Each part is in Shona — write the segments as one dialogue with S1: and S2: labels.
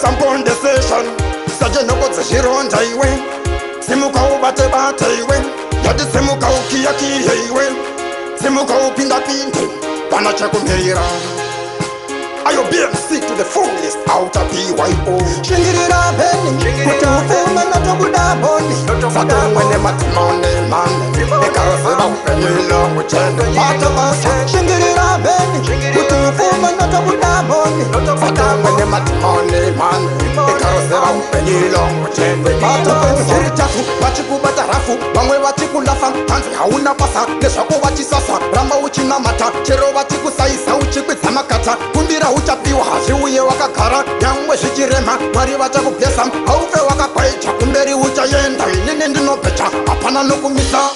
S1: sample decision. Sajeno ko zironda iwe. Simuka ubate bate iwe. Yadi simuka ukia kia iwe. Simuka upinda pinte. Bana chakumheira. Ayo BMC to the fullest out of BYO. Shingirira penny, put your phone and not a good body. Sato when the matimone man, the carousel of penny long with part of us. Shingirira penny, put your phone and not a good body. Sato when the matimone man, the carousel of penny long with part of us. Hiritafu, Bachiku Batarafu, Bangwe Batiku Lafa, Tanti Hauna Pasa, the Shako Bachisasa, Ramba Uchina Mata, Chero Batiku Saisa, Uchiku Samakata, Kundira Uchapiwa, Hashiwe Wakakara, Yamwe Shikirema, Mariwata Pesam, Aufe Wakapaicha, Kumberi Uchayenda, Nindi no Pecha, Apana no Kumisa.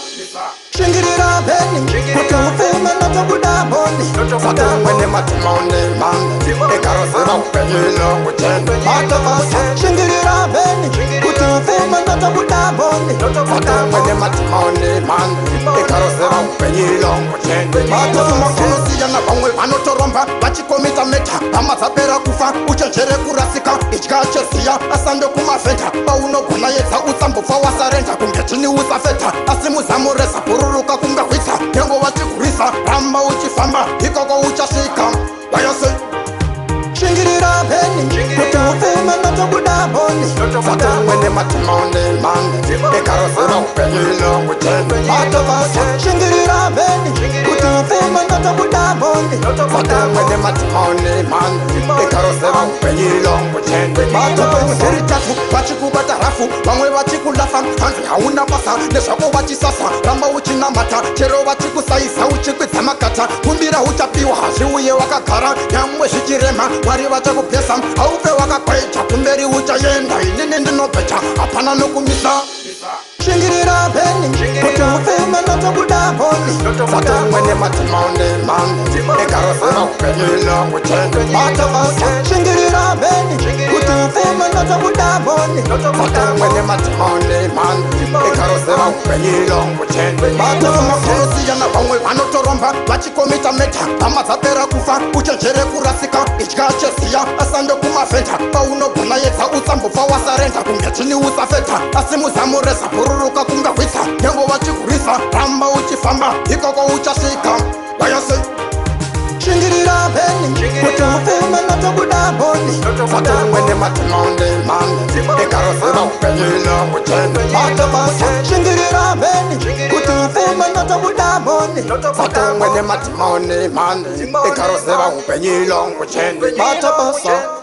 S1: Shingirira penny, put your phone and not a good body. Sato when the matimone man, the carousel of penny long with part of us. Shingirira penny, put your phone and not a good body. Sato when the matimone man, the carousel of penny long with part of us. Yana bangwe anotoromba, bachikomita meta, amatapera kufa, uchechere kurasika, ichkachesia, asando kumafeta, pauno kuna yeta usambo fa wasarenta, kungetini usafeta, asimu zamuresa, pururuka kungahwita, yango wachikurisa, ramba uchifamba, ikoko uchashika, bayase. Shingirira penny, put your phone and not a good body. Sato when the matimone man, the carousel of penny long with part of us. Shingirira penny, put your phone and not a good body. Sato when the matimone man, the carousel of penny long with part of us. Hiritafu, Bachiku Batarafu, Bangwe Bachiku Lafa, Tanti Hauna Pasa, the Shako Bachisasa, Ramba Uchina Mata, Chero Bachiku Saisa, Uchiku Samakata, Kumbira Uchapiwa, Hashiwe Wakakara, Yamwe Shikirema, Mariwata Pesam, Aufe Wakapaicha, Kumberi Uchayenda, Nindi no Pecha, Apana no Kumisa. Shingirira penny, put your phone and not a good body. Sato when the matimone man, the carousel of penny long with part of us. Shingirira penny, put your phone and not a good body. Sato when the matimone man, the carousel of penny long with part of us. Yana bangwe anotoromba, bachikomita meta, amatapera kufa, uchechere kurasika, ichkachesia, asando kumafeta, pauno kuna yeta usambo fa wasarenta, kungetini usafeta, asimu zamuresa, pururuka kungahwita, yango wachikurisa, ramba uchifamba, ikoko uchashika, bayase. Shingirira penny, put your phone and not a good body. Sato when the matimone man, the carousel of penny long with part of us. Shingirira penny, put your phone and not a good body. Sato when the matimone man, the carousel of penny long with part of us.